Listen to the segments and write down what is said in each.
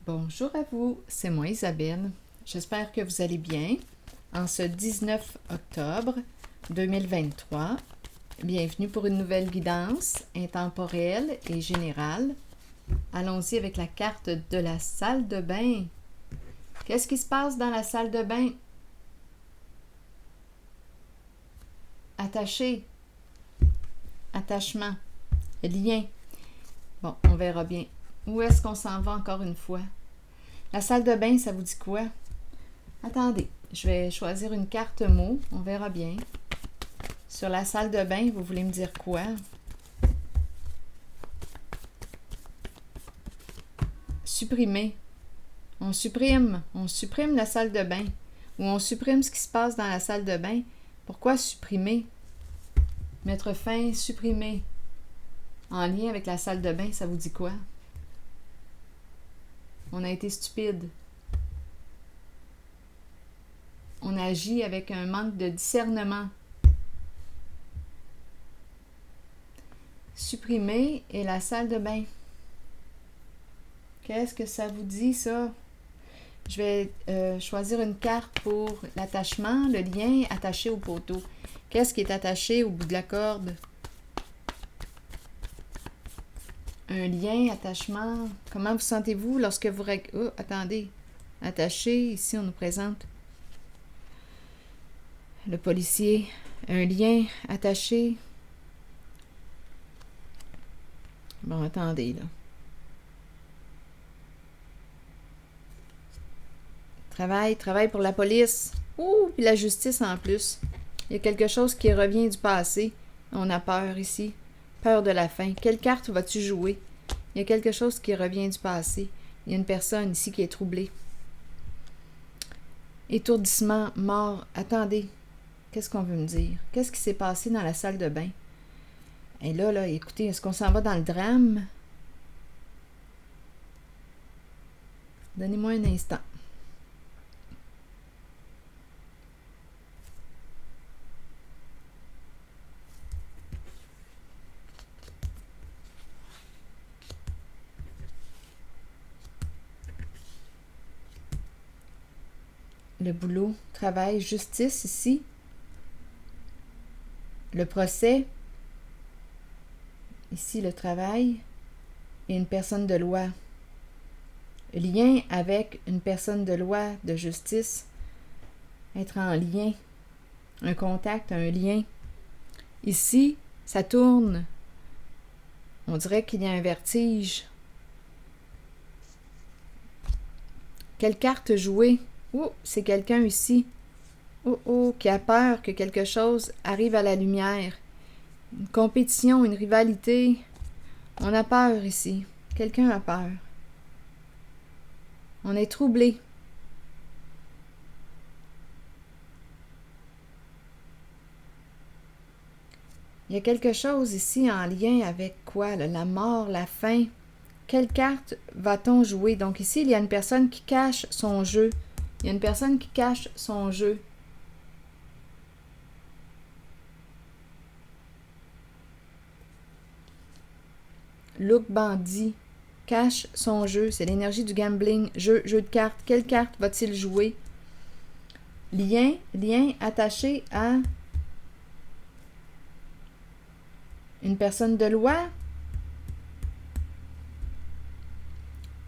Bonjour à vous, c'est moi Isabelle. J'espère que vous allez bien. En ce 19 octobre 2023, bienvenue pour une nouvelle guidance intemporelle et générale. Allons-y avec la carte de la salle de bain. Qu'est-ce qui se passe dans la salle de bain? Attaché, attachement, lien. Bon, on verra bien. Où est-ce qu'on s'en va encore une fois? La salle de bain, ça vous dit quoi? Attendez, je vais choisir une carte mot, on verra bien. Sur la salle de bain, vous voulez me dire quoi? Supprimer. On supprime la salle de bain. Ou on supprime ce qui se passe dans la salle de bain. Pourquoi supprimer? Mettre fin, supprimer. En lien avec la salle de bain, ça vous dit quoi? On a été stupide. On agit avec un manque de discernement. Supprimer et la salle de bain. Qu'est-ce que ça vous dit, ça? Je vais choisir une carte pour l'attachement, le lien attaché au poteau. Qu'est-ce qui est attaché au bout de la corde? Un lien, attachement. Comment vous sentez-vous lorsque vous... Oh, attendez. Attaché, ici on nous présente le policier. Un lien attaché. Bon, attendez, là. Travail pour la police. Ouh, puis la justice en plus. Il y a quelque chose qui revient du passé. On a peur ici. Peur de la fin. Quelle carte vas-tu jouer? Il y a quelque chose qui revient du passé. Il y a une personne ici qui est troublée. Étourdissement, mort. Attendez. Qu'est-ce qu'on veut me dire? Qu'est-ce qui s'est passé dans la salle de bain? Et là, écoutez, est-ce qu'on s'en va dans le drame? Donnez-moi un instant. Le boulot, travail, justice ici. Le procès. Ici, le travail. Et une personne de loi. Lien avec une personne de loi, de justice. Être en lien. Un contact, un lien. Ici, ça tourne. On dirait qu'il y a un vertige. Quelle carte jouer? Oh, c'est quelqu'un ici. Oh, qui a peur que quelque chose arrive à la lumière. Une compétition, une rivalité. On a peur ici. Quelqu'un a peur. On est troublé. Il y a quelque chose ici en lien avec quoi? Là, la mort, la fin. Quelle carte va-t-on jouer? Donc ici, il y a une personne qui cache son jeu. Il y a une personne qui cache son jeu. Look bandit. Cache son jeu. C'est l'énergie du gambling. Jeu de cartes. Quelle carte va-t-il jouer? Lien attaché à une personne de loi.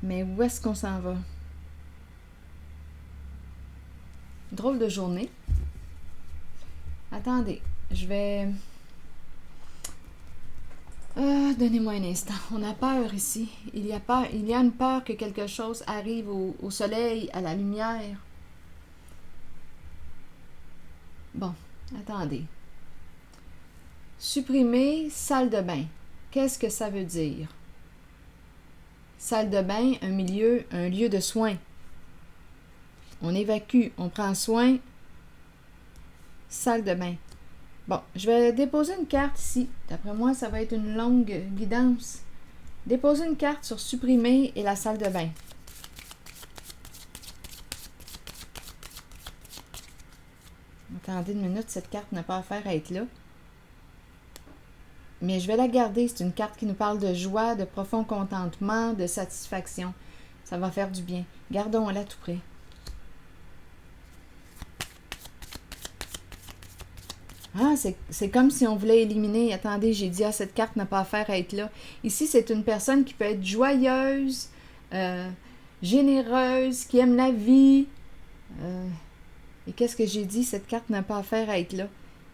Mais où est-ce qu'on s'en va? Drôle de journée. Attendez, je vais... donnez-moi un instant. On a peur ici. Il y a une peur que quelque chose arrive au soleil, à la lumière. Bon, attendez. Supprimer salle de bain. Qu'est-ce que ça veut dire? Salle de bain, un lieu de soins. On évacue, on prend soin. Salle de bain. Bon, je vais déposer une carte ici. D'après moi, ça va être une longue guidance. Déposer une carte sur supprimer et la salle de bain. Attendez une minute, cette carte n'a pas affaire à être là. Mais je vais la garder. C'est une carte qui nous parle de joie, de profond contentement, de satisfaction. Ça va faire du bien. Gardons-la tout près. Ah, c'est comme si on voulait éliminer. Attendez, j'ai dit, cette carte n'a pas affaire à être là. Ici, c'est une personne qui peut être joyeuse, généreuse, qui aime la vie. Et qu'est-ce que j'ai dit? Cette carte n'a pas affaire à être là.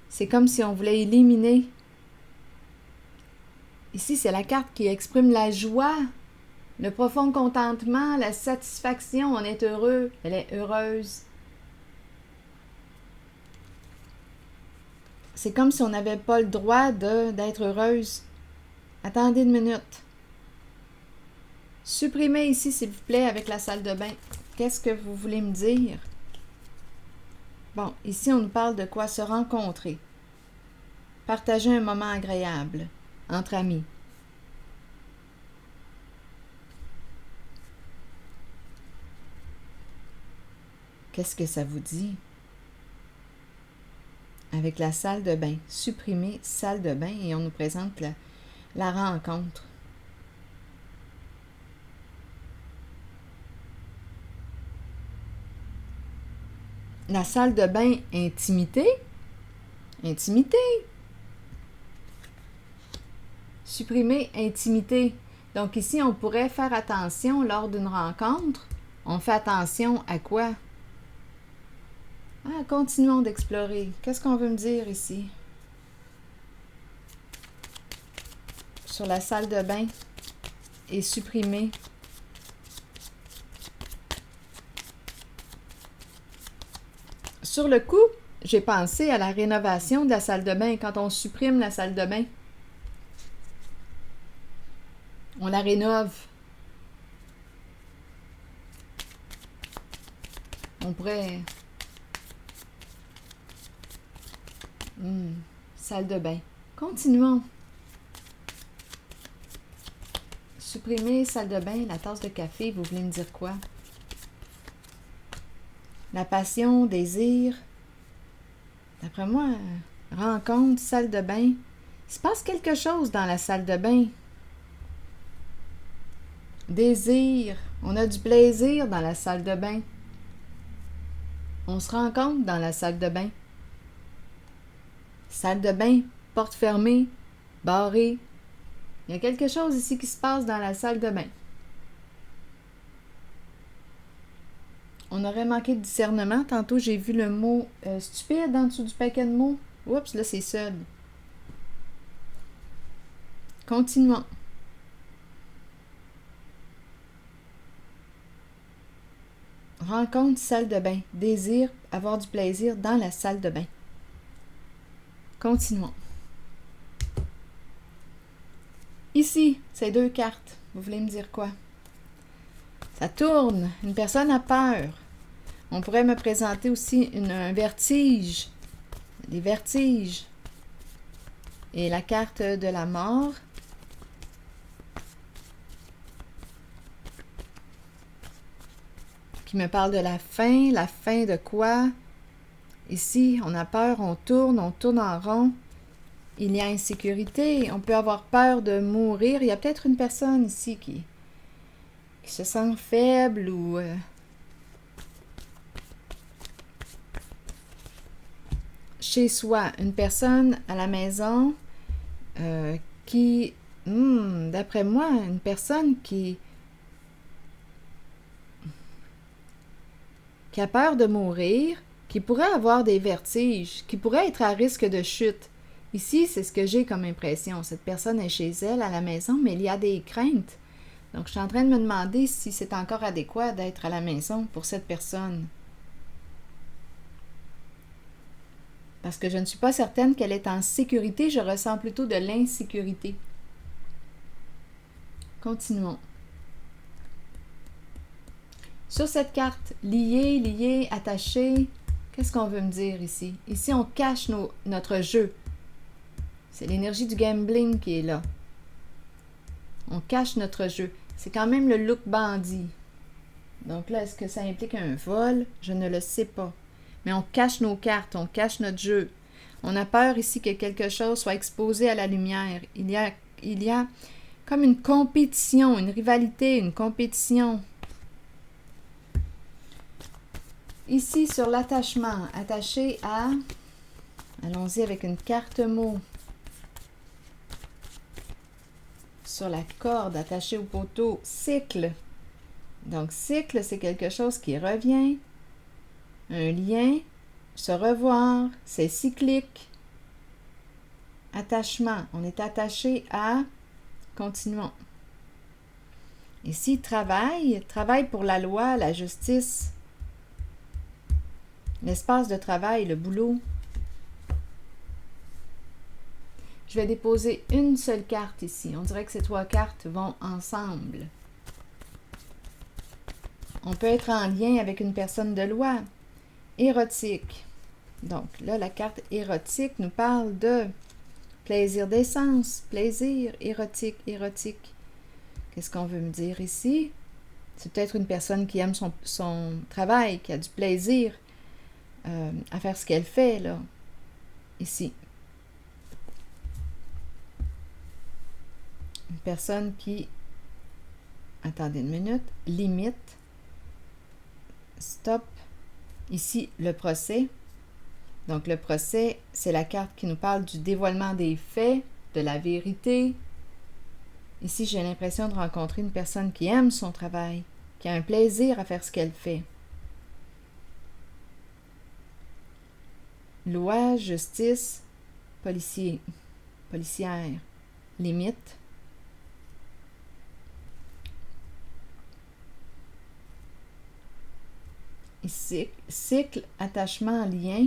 C'est comme si on voulait éliminer. Ici, c'est la carte qui exprime la joie, le profond contentement, la satisfaction. On est heureux. Elle est heureuse. C'est comme si on n'avait pas le droit d'être heureuse. Attendez une minute. Supprimez ici, s'il vous plaît, avec la salle de bain. Qu'est-ce que vous voulez me dire? Bon, ici, on nous parle de quoi? Se rencontrer. Partager un moment agréable entre amis. Qu'est-ce que ça vous dit? Avec la salle de bain. Supprimer salle de bain et on nous présente la rencontre. La salle de bain, intimité. Intimité. Supprimer intimité. Donc ici, on pourrait faire attention lors d'une rencontre. On fait attention à quoi? Ah, continuons d'explorer. Qu'est-ce qu'on veut me dire ici? Sur la salle de bain et supprimer. Sur le coup, j'ai pensé à la rénovation de la salle de bain quand on supprime la salle de bain. On la rénove. On pourrait... salle de bain. Continuons. Supprimer salle de bain, la tasse de café, vous voulez me dire quoi? La passion, désir. D'après moi, rencontre, salle de bain. Il se passe quelque chose dans la salle de bain. Désir. On a du plaisir dans la salle de bain. On se rencontre dans la salle de bain. Salle de bain, porte fermée, barrée. Il y a quelque chose ici qui se passe dans la salle de bain. On aurait manqué de discernement. Tantôt, j'ai vu le mot stupide en dessous du paquet de mots. Oups, là, c'est seul. Continuons. Rencontre, salle de bain. Désir, avoir du plaisir dans la salle de bain. Continuons. Ici, ces deux cartes. Vous voulez me dire quoi? Ça tourne. Une personne a peur. On pourrait me présenter aussi un vertige. Des vertiges. Et la carte de la mort. Qui me parle de la fin de quoi? Ici, on a peur, on tourne en rond. Il y a insécurité, on peut avoir peur de mourir. Il y a peut-être une personne ici qui se sent faible ou... Chez soi, une personne à la maison qui... d'après moi, une personne qui a peur de mourir, qui pourrait avoir des vertiges, qui pourrait être à risque de chute. Ici, c'est ce que j'ai comme impression. Cette personne est chez elle, à la maison, mais il y a des craintes. Donc, je suis en train de me demander si c'est encore adéquat d'être à la maison pour cette personne. Parce que je ne suis pas certaine qu'elle est en sécurité, je ressens plutôt de l'insécurité. Continuons. Sur cette carte, lié, attaché, qu'est-ce qu'on veut me dire ici? Ici, on cache notre jeu. C'est l'énergie du gambling qui est là. On cache notre jeu. C'est quand même le look bandit. Donc là, est-ce que ça implique un vol? Je ne le sais pas. Mais on cache nos cartes, on cache notre jeu. On a peur ici que quelque chose soit exposé à la lumière. Il y a comme une compétition, une rivalité, une compétition. Ici, sur l'attachement, attaché à... Allons-y avec une carte mot. Sur la corde, attachée au poteau, cycle. Donc, cycle, c'est quelque chose qui revient. Un lien, se revoir, c'est cyclique. Attachement, on est attaché à... Continuons. Ici, travail, travail pour la loi, la justice. L'espace de travail, le boulot. Je vais déposer une seule carte ici. On dirait que ces 3 cartes vont ensemble. On peut être en lien avec une personne de loi. Érotique. Donc là, la carte érotique nous parle de plaisir d'essence, plaisir, érotique, érotique. Qu'est-ce qu'on veut me dire ici? C'est peut-être une personne qui aime son travail, qui a du plaisir à faire ce qu'elle fait, là, ici. Une personne qui, attendez une minute, limite, stop, ici, le procès. Donc, le procès, c'est la carte qui nous parle du dévoilement des faits, de la vérité. Ici, j'ai l'impression de rencontrer une personne qui aime son travail, qui a un plaisir à faire ce qu'elle fait. Loi, justice, policier, policière, limite. Ici, cycle, attachement, lien.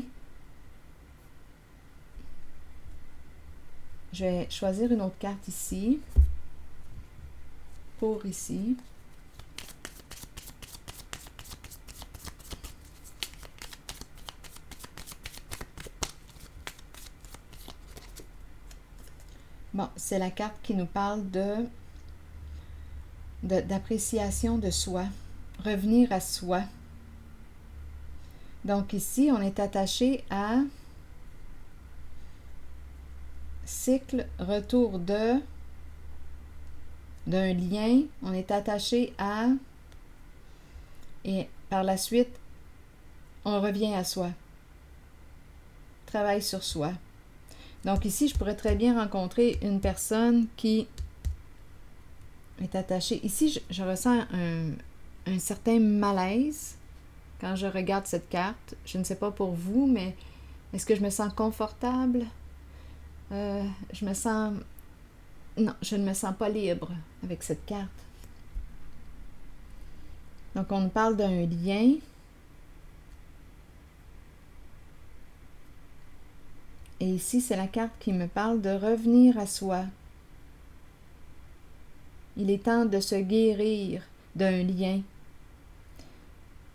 Je vais choisir une autre carte ici. Pour ici. Bon, c'est la carte qui nous parle d'appréciation de soi, revenir à soi. Donc ici, on est attaché à cycle, retour d'un lien, on est attaché à, et par la suite, on revient à soi. Travail sur soi. Donc ici, je pourrais très bien rencontrer une personne qui est attachée. Ici, je ressens un certain malaise quand je regarde cette carte. Je ne sais pas pour vous, mais est-ce que je me sens confortable? Je me sens... Non, je ne me sens pas libre avec cette carte. Donc, on nous parle d'un lien. Et ici, c'est la carte qui me parle de revenir à soi. Il est temps de se guérir d'un lien.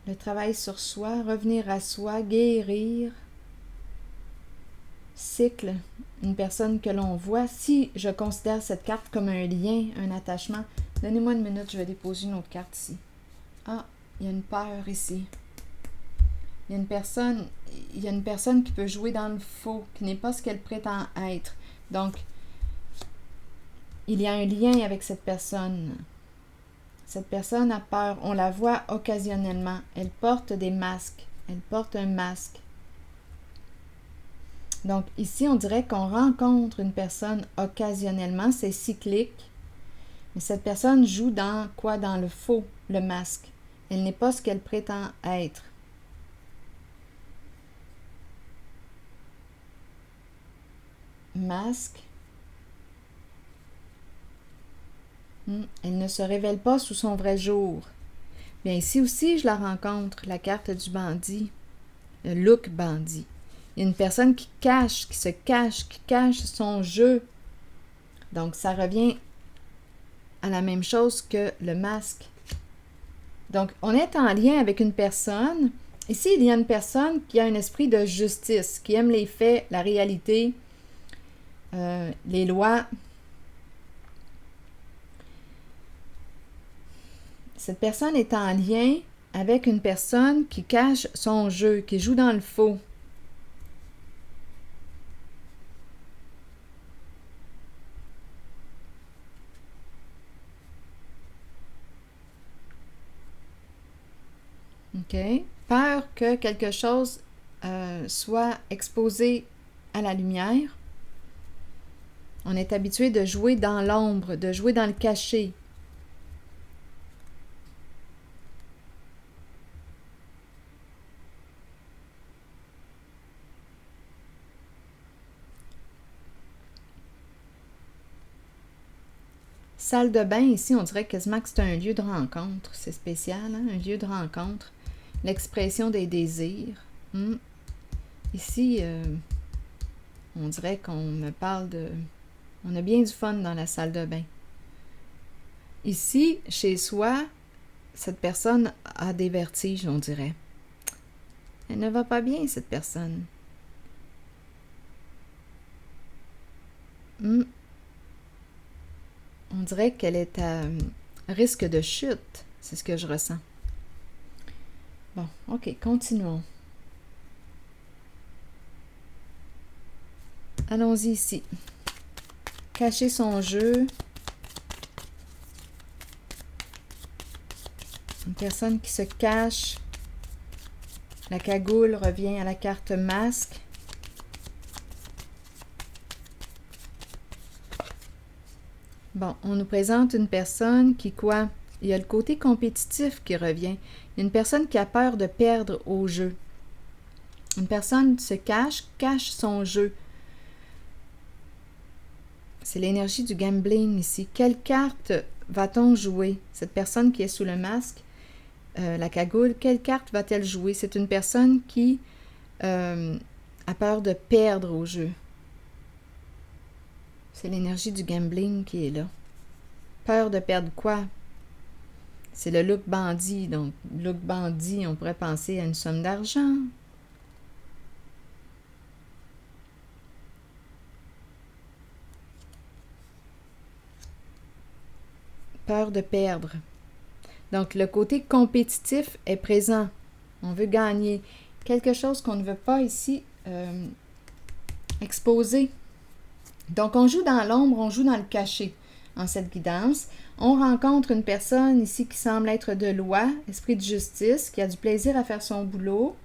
Le travail sur soi, revenir à soi, guérir. Cycle, une personne que l'on voit. Si je considère cette carte comme un lien, un attachement, donnez-moi une minute, je vais déposer une autre carte ici. Ah, il y a une peur ici. Il y a une personne qui peut jouer dans le faux, qui n'est pas ce qu'elle prétend être. Donc, il y a un lien avec cette personne. Cette personne a peur. On la voit occasionnellement. Elle porte des masques. Elle porte un masque. Donc, ici, on dirait qu'on rencontre une personne occasionnellement. C'est cyclique. Mais cette personne joue dans quoi? Dans le faux, le masque. Elle n'est pas ce qu'elle prétend être. Masque. Elle ne se révèle pas sous son vrai jour. Bien, ici aussi, je la rencontre, la carte du bandit, le look bandit. Il y a une personne qui se cache, qui cache son jeu. Donc, ça revient à la même chose que le masque. Donc, on est en lien avec une personne. Ici, il y a une personne qui a un esprit de justice, qui aime les faits, la réalité, les lois. Cette personne est en lien avec une personne qui cache son jeu, qui joue dans le faux. OK? Peur que quelque chose soit exposé à la lumière. On est habitué de jouer dans l'ombre, de jouer dans le caché. Salle de bain, ici, on dirait quasiment que c'est un lieu de rencontre. C'est spécial, hein? Un lieu de rencontre. L'expression des désirs. Ici, on dirait qu'on me parle de... On a bien du fun dans la salle de bain. Ici, chez soi, cette personne a des vertiges, on dirait. Elle ne va pas bien, cette personne. On dirait qu'elle est à risque de chute. C'est ce que je ressens. Bon, ok, continuons. Allons-y ici. Cacher son jeu. Une personne qui se cache. La cagoule revient à la carte masque. Bon, on nous présente une personne qui, quoi? Il y a le côté compétitif qui revient. Il y a une personne qui a peur de perdre au jeu. Une personne se cache son jeu. C'est l'énergie du gambling ici. Quelle carte va-t-on jouer? Cette personne qui est sous le masque, la cagoule, quelle carte va-t-elle jouer? C'est une personne qui a peur de perdre au jeu. C'est l'énergie du gambling qui est là. Peur de perdre quoi? C'est le look bandit. Donc, look bandit, on pourrait penser à une somme d'argent. Peur de perdre. Donc, le côté compétitif est présent. On veut gagner. Quelque chose qu'on ne veut pas ici exposer. Donc, on joue dans l'ombre, on joue dans le caché en cette guidance. On rencontre une personne ici qui semble être de loi, esprit de justice, qui a du plaisir à faire son boulot.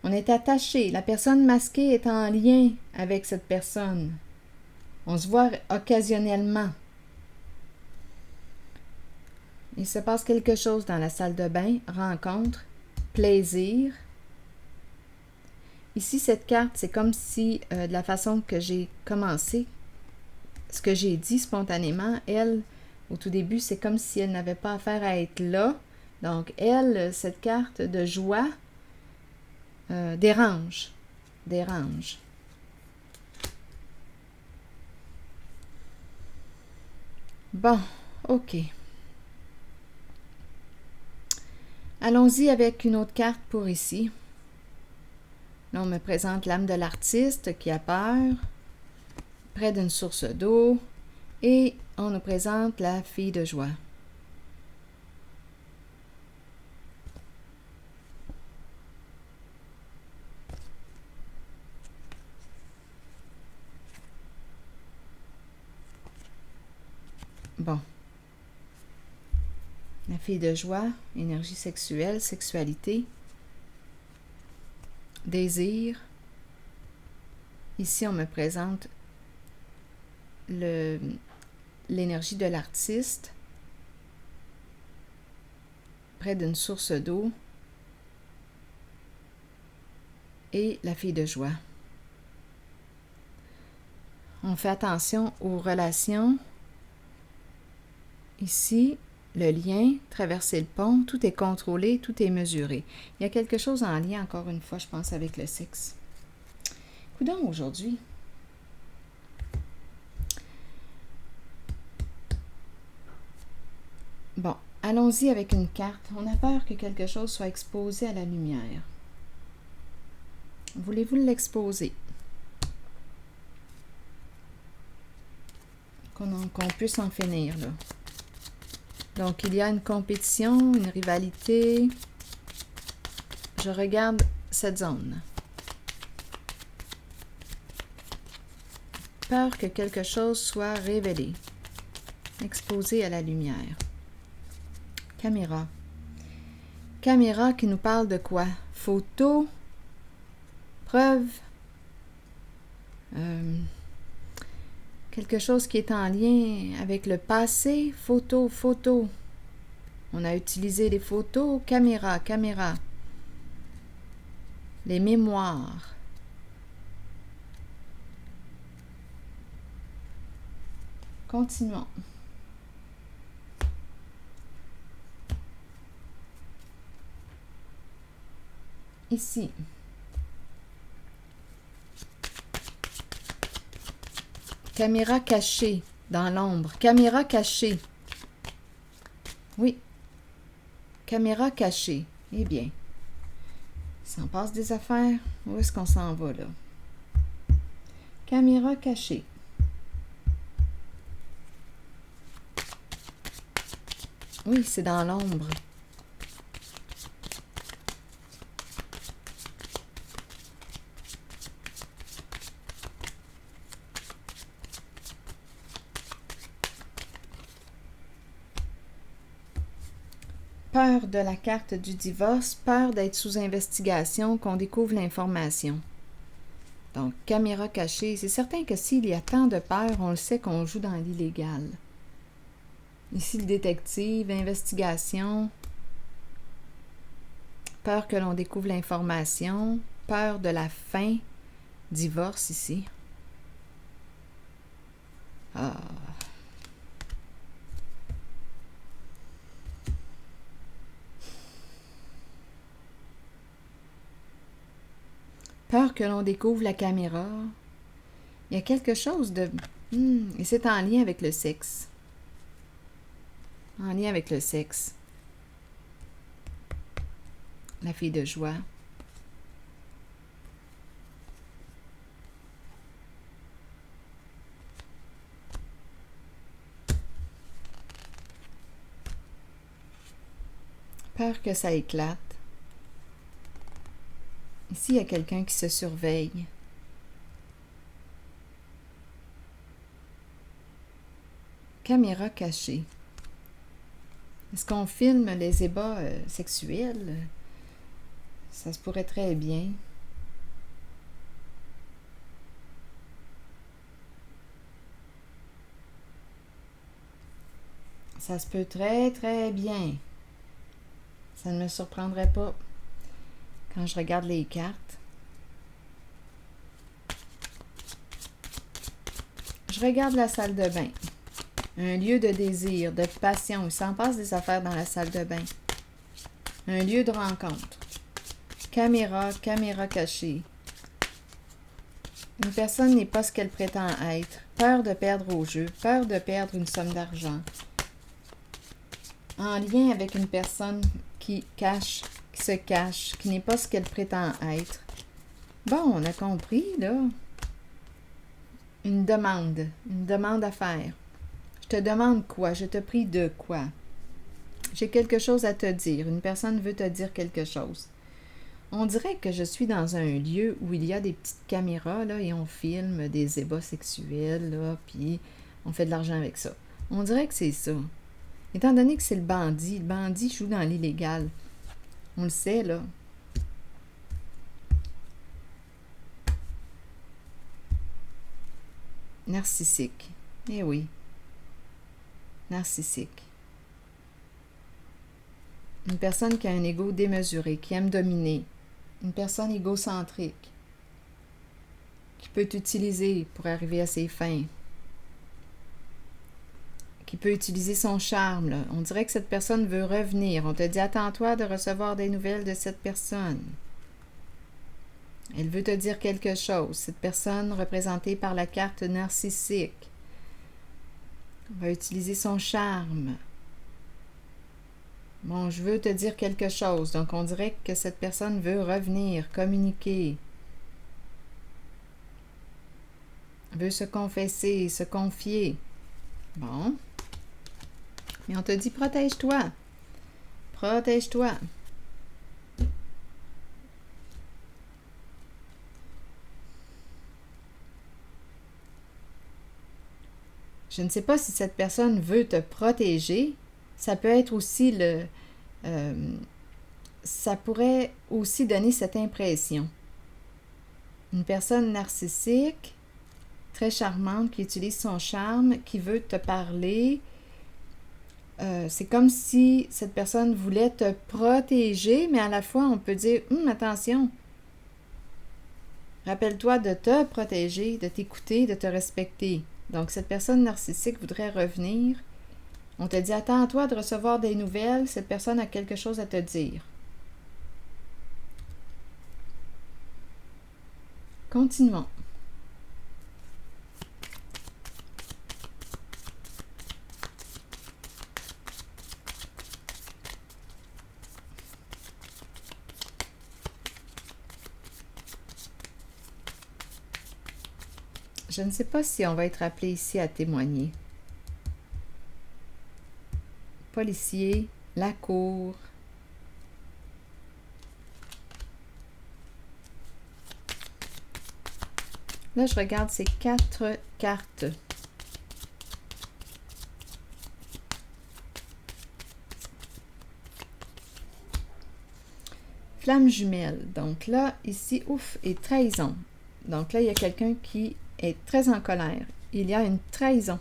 On est attaché. La personne masquée est en lien avec cette personne. On se voit occasionnellement. Il se passe quelque chose dans la salle de bain. Rencontre, plaisir. Ici, cette carte, c'est comme si, de la façon que j'ai commencé, ce que j'ai dit spontanément, elle, au tout début, c'est comme si elle n'avait pas affaire à être là. Donc, elle, cette carte de joie, dérange. Dérange. Bon, ok. Allons-y avec une autre carte pour ici. Là, on me présente l'âme de l'artiste qui a peur, près d'une source d'eau, et on nous présente la fille de joie. Bon. La fille de joie, énergie sexuelle, sexualité, désir. Ici, on me présente l'énergie de l'artiste, près d'une source d'eau, et la fille de joie. On fait attention aux relations. Ici, le lien, traverser le pont, tout est contrôlé, tout est mesuré. Il y a quelque chose en lien, encore une fois, je pense, avec le sexe. Coudonc aujourd'hui. Bon, allons-y avec une carte. On a peur que quelque chose soit exposé à la lumière. Voulez-vous l'exposer? Qu'on puisse en finir, là. Donc, il y a une compétition, une rivalité. Je regarde cette zone. Peur que quelque chose soit révélé, exposé à la lumière. Caméra. Caméra qui nous parle de quoi? Photo, preuve, quelque chose qui est en lien avec le passé. Photo, photo. On a utilisé les photos. Caméra, caméra. Les mémoires. Continuons. Ici. Caméra cachée dans l'ombre. Caméra cachée. Oui. Caméra cachée. Eh bien, il s'en passe des affaires. Où est-ce qu'on s'en va là? Caméra cachée. Oui, c'est dans l'ombre. Peur de la carte du divorce, peur d'être sous investigation, qu'on découvre l'information. Donc, caméra cachée, c'est certain que s'il y a tant de peur, on le sait qu'on joue dans l'illégal. Ici, le détective, investigation, peur que l'on découvre l'information, peur de la fin, divorce ici. Ah. Peur que l'on découvre la caméra. Il y a quelque chose de... et c'est en lien avec le sexe. En lien avec le sexe. La fille de joie. Peur que ça éclate. Ici, il y a quelqu'un qui se surveille. Caméra cachée. Est-ce qu'on filme les ébats sexuels? Ça se pourrait très bien. Ça se peut très, très bien. Ça ne me surprendrait pas quand je regarde les cartes. Je regarde la salle de bain. Un lieu de désir, de passion. Il s'en passe des affaires dans la salle de bain. Un lieu de rencontre. Caméra, caméra cachée. Une personne n'est pas ce qu'elle prétend être. Peur de perdre au jeu. Peur de perdre une somme d'argent. En lien avec une personne qui se cache, qui n'est pas ce qu'elle prétend être. Bon, on a compris, là. Une demande à faire. Je te demande quoi? Je te prie de quoi? J'ai quelque chose à te dire. Une personne veut te dire quelque chose. On dirait que je suis dans un lieu où il y a des petites caméras, là, et on filme des ébats sexuels, là, puis on fait de l'argent avec ça. On dirait que c'est ça. Étant donné que c'est le bandit joue dans l'illégal. On le sait, là. Narcissique. Eh oui. Narcissique. Une personne qui a un ego démesuré, qui aime dominer. Une personne égocentrique. Qui peut t'utiliser pour arriver à ses fins. Qui peut utiliser son charme, là. On dirait que cette personne veut revenir. On te dit, attends-toi de recevoir des nouvelles de cette personne. Elle veut te dire quelque chose. Cette personne, représentée par la carte narcissique, va utiliser son charme. Bon, je veux te dire quelque chose. Donc, on dirait que cette personne veut revenir, communiquer. Veut se confesser, se confier. Bon. Mais on te dit, protège-toi. Protège-toi. Je ne sais pas si cette personne veut te protéger. Ça peut être aussi ça pourrait aussi donner cette impression. Une personne narcissique, très charmante, qui utilise son charme, qui veut te parler. C'est comme si cette personne voulait te protéger, mais à la fois, on peut dire « attention, rappelle-toi de te protéger, de t'écouter, de te respecter. » Donc, cette personne narcissique voudrait revenir. On te dit « Attends-toi de recevoir des nouvelles, cette personne a quelque chose à te dire. » Continuons. Je ne sais pas si on va être appelé ici à témoigner. Policier, la cour. Là, je regarde ces 4 cartes. Flamme jumelle. Donc là, ici, ouf, et trahison. Donc là, il y a quelqu'un qui est très en colère. Il y a une trahison.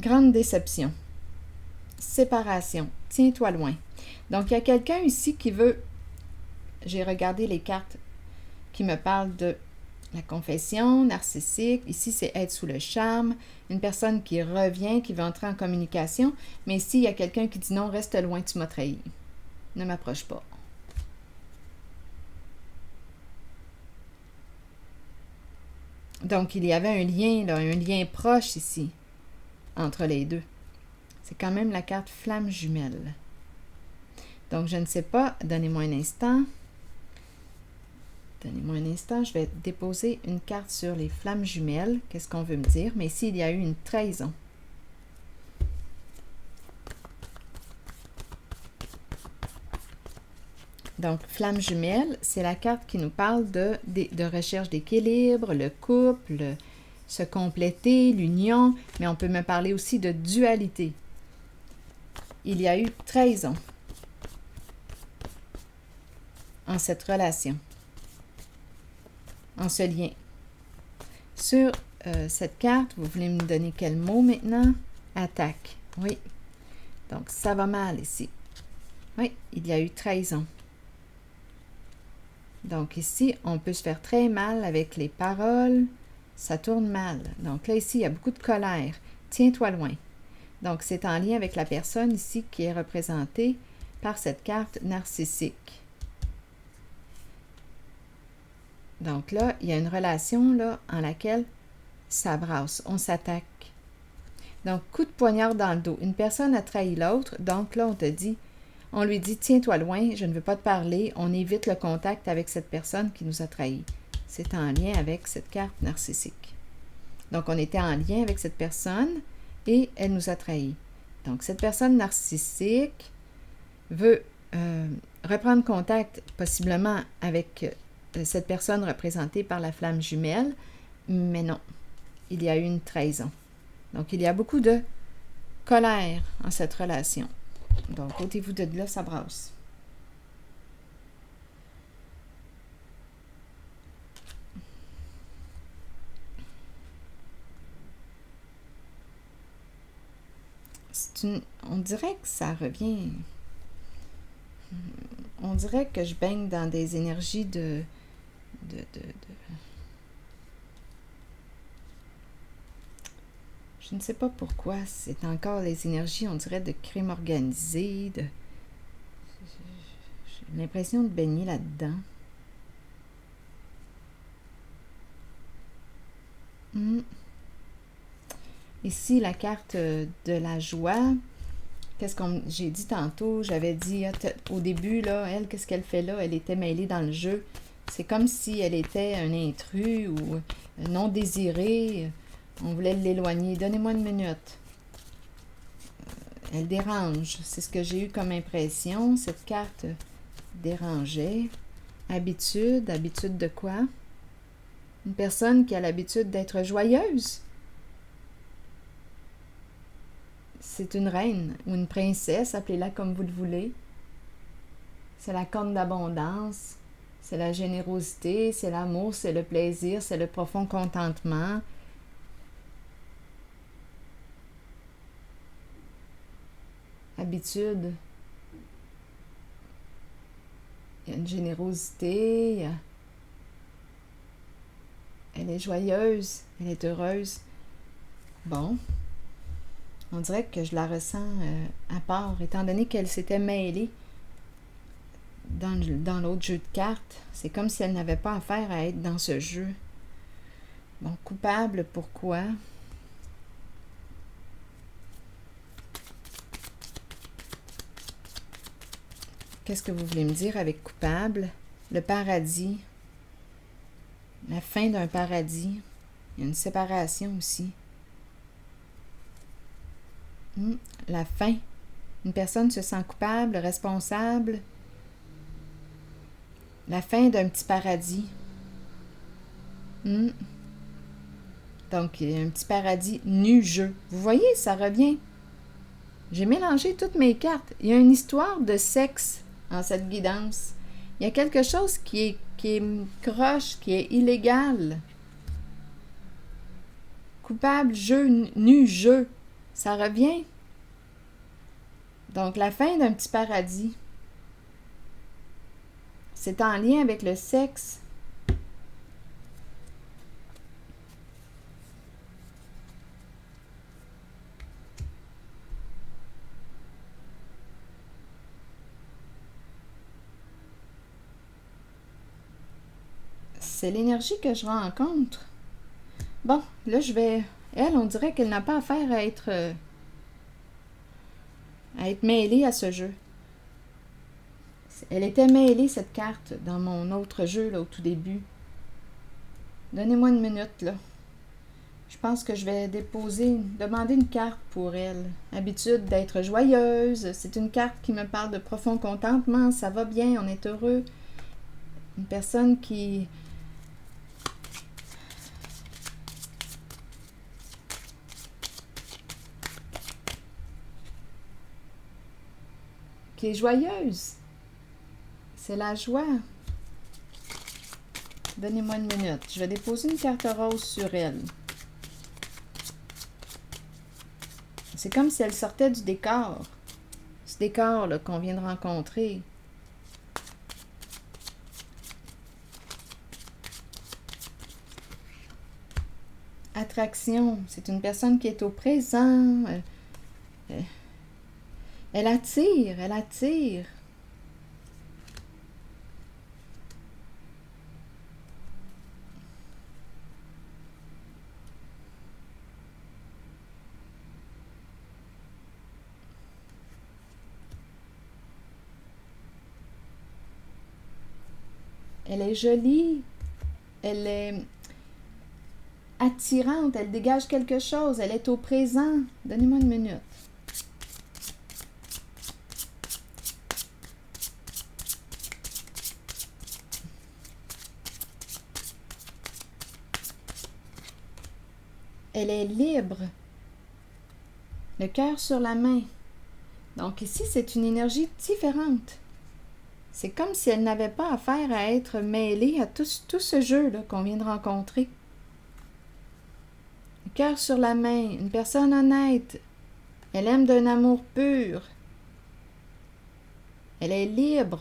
Grande déception. Séparation. Tiens-toi loin. Donc, il y a quelqu'un ici qui veut... J'ai regardé les cartes qui me parlent de la confession, narcissique. Ici, c'est être sous le charme. Une personne qui revient, qui veut entrer en communication. Mais ici, il y a quelqu'un qui dit non, reste loin, tu m'as trahi. Ne m'approche pas. Donc, il y avait un lien, là, un lien proche ici, entre les deux. C'est quand même la carte flamme jumelle. Donc, je ne sais pas, donnez-moi un instant. Donnez-moi un instant, je vais déposer une carte sur les flammes jumelles. Qu'est-ce qu'on veut me dire? Mais ici, il y a eu une trahison. Donc, flamme jumelle, c'est la carte qui nous parle de recherche d'équilibre, le couple, se compléter, l'union, mais on peut me parler aussi de dualité. Il y a eu trahison en cette relation, en ce lien. Sur cette carte, vous voulez me donner quel mot maintenant? Attaque, oui. Donc, ça va mal ici. Oui, il y a eu trahison. Donc ici, on peut se faire très mal avec les paroles. Ça tourne mal. Donc là, ici, il y a beaucoup de colère. Tiens-toi loin. Donc, c'est en lien avec la personne ici qui est représentée par cette carte narcissique. Donc là, il y a une relation là en laquelle ça brasse, on s'attaque. Donc, coup de poignard dans le dos. Une personne a trahi l'autre, donc là, on lui dit, tiens-toi loin, je ne veux pas te parler, on évite le contact avec cette personne qui nous a trahis. C'est en lien avec cette carte narcissique. Donc, on était en lien avec cette personne et elle nous a trahis. Donc, cette personne narcissique veut reprendre contact possiblement avec cette personne représentée par la flamme jumelle, mais non, il y a eu une trahison. Donc, il y a beaucoup de colère en cette relation. Donc, ôtez-vous de là, ça brasse. On dirait que ça revient... On dirait que je baigne dans des énergies Je ne sais pas pourquoi. C'est encore les énergies, on dirait, de crime organisé. J'ai l'impression de baigner là-dedans. Ici, la carte de la joie. Qu'est-ce que j'ai dit tantôt? J'avais dit au début, là, elle, qu'est-ce qu'elle fait là? Elle était mêlée dans le jeu. C'est comme si elle était un intrus ou non désiré. On voulait l'éloigner. Donnez-moi une minute. Elle dérange. C'est ce que j'ai eu comme impression. Cette carte dérangeait. Habitude. Habitude de quoi? Une personne qui a l'habitude d'être joyeuse. c'est une reine ou une princesse, appelez-la comme vous le voulez. C'est la corne d'abondance, c'est la générosité, c'est l'amour, c'est le plaisir, c'est le profond contentement. Habitude. Il y a une générosité, elle est joyeuse, elle est heureuse. Bon, on dirait que je la ressens à part, étant donné qu'elle s'était mêlée dans l'autre jeu de cartes. C'est comme si elle n'avait pas affaire à être dans ce jeu. Bon, coupable, pourquoi? Qu'est-ce que vous voulez me dire avec coupable? Le paradis. La fin d'un paradis. Il y a une séparation aussi. La fin. Une personne se sent coupable, responsable. La fin d'un petit paradis. Donc, il y a un petit paradis nu-jeu. Vous voyez, ça revient. J'ai mélangé toutes mes cartes. Il y a une histoire de sexe en cette guidance. Il y a quelque chose qui est croche, qui est illégal. Coupable, jeu, nu, jeu. Ça revient. Donc, la fin d'un petit paradis. C'est en lien avec le sexe. C'est l'énergie que je rencontre. Bon, là, je vais... Elle, on dirait qu'elle n'a pas affaire à être mêlée à ce jeu. Elle était mêlée, cette carte, dans mon autre jeu, là, au tout début. Donnez-moi une minute, là. Je pense que je vais demander une carte pour elle. Habitude d'être joyeuse. C'est une carte qui me parle de profond contentement. Ça va bien, on est heureux. Une personne qui est joyeuse. C'est la joie. Donnez-moi une minute. Je vais déposer une carte rose sur elle. C'est comme si elle sortait du décor. Ce décor là, qu'on vient de rencontrer. Attraction. C'est une personne qui est au présent. Elle attire, elle attire. Elle est jolie, elle est attirante, elle dégage quelque chose, elle est au présent. Donnez-moi une minute. Elle est libre. Le cœur sur la main. Donc ici, c'est une énergie différente. C'est comme si elle n'avait pas affaire à être mêlée à tout ce jeu-là qu'on vient de rencontrer. Le cœur sur la main, une personne honnête. Elle aime d'un amour pur. Elle est libre.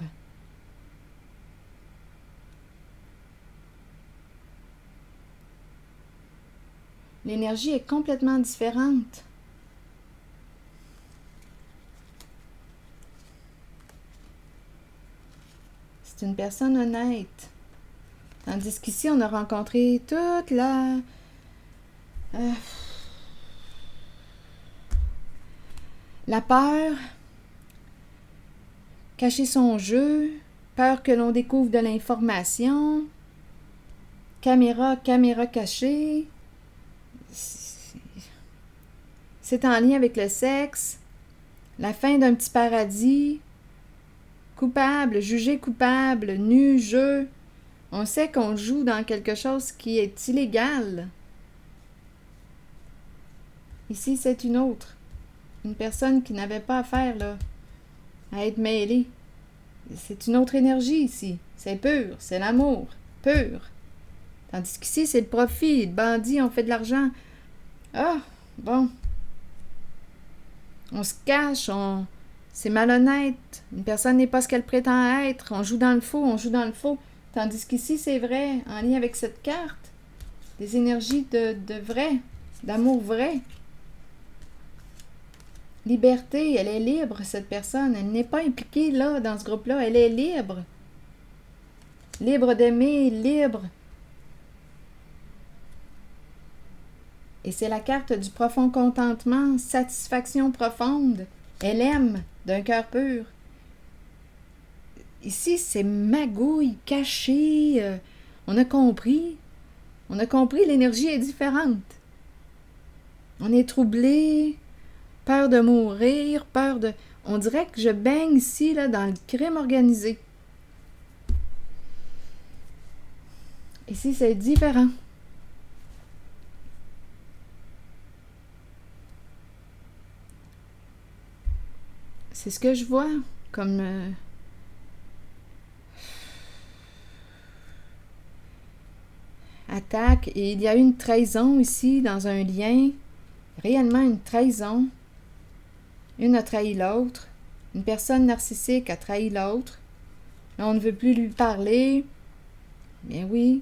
L'énergie est complètement différente. C'est une personne honnête. Tandis qu'ici, on a rencontré toute la peur, cacher son jeu, peur que l'on découvre de l'information, caméra cachée. C'est en lien avec le sexe, la fin d'un petit paradis, coupable, jugé coupable, nu, jeu. On sait qu'on joue dans quelque chose qui est illégal. Ici, c'est une autre. une personne qui n'avait pas affaire là, à être mêlée. C'est une autre énergie ici. C'est pur, c'est l'amour, pur. Tandis qu'ici, c'est le profit, le bandit, on fait de l'argent. Ah, bon. On se cache, c'est malhonnête. Une personne n'est pas ce qu'elle prétend être. On joue dans le faux, on joue dans le faux. Tandis qu'ici, c'est vrai, en lien avec cette carte, des énergies de vrai, d'amour vrai. Liberté, elle est libre, cette personne. Elle n'est pas impliquée là, dans ce groupe-là. Elle est libre. Libre d'aimer, libre. Et c'est la carte du profond contentement, satisfaction profonde. Elle aime d'un cœur pur. Ici, c'est magouille, caché. On a compris. On a compris, l'énergie est différente. On est troublé, peur de mourir, peur de... On dirait que je baigne ici, là, dans le crime organisé. Ici, c'est différent. C'est ce que je vois comme... attaque. Et il y a eu une trahison ici, dans un lien. Réellement une trahison. Une a trahi l'autre. Une personne narcissique a trahi l'autre. Là, on ne veut plus lui parler. Bien oui.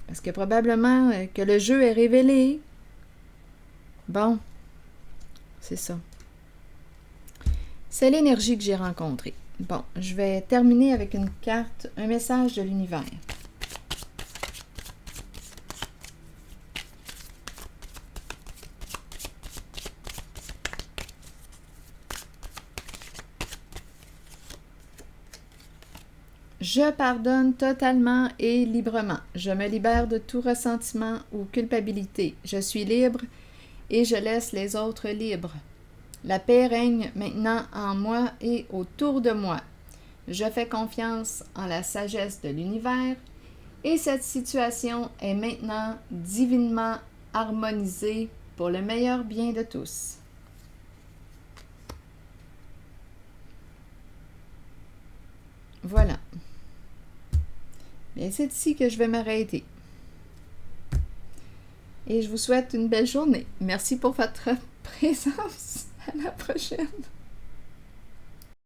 Parce que probablement que le jeu est révélé. Bon. C'est ça. C'est l'énergie que j'ai rencontrée. Bon, je vais terminer avec une carte, un message de l'univers. Je pardonne totalement et librement. Je me libère de tout ressentiment ou culpabilité. Je suis libre et je laisse les autres libres. La paix règne maintenant en moi et autour de moi. Je fais confiance en la sagesse de l'univers et cette situation est maintenant divinement harmonisée pour le meilleur bien de tous. Voilà. Bien, c'est ici que je vais m'arrêter. Et je vous souhaite une belle journée. Merci pour votre présence. À la prochaine.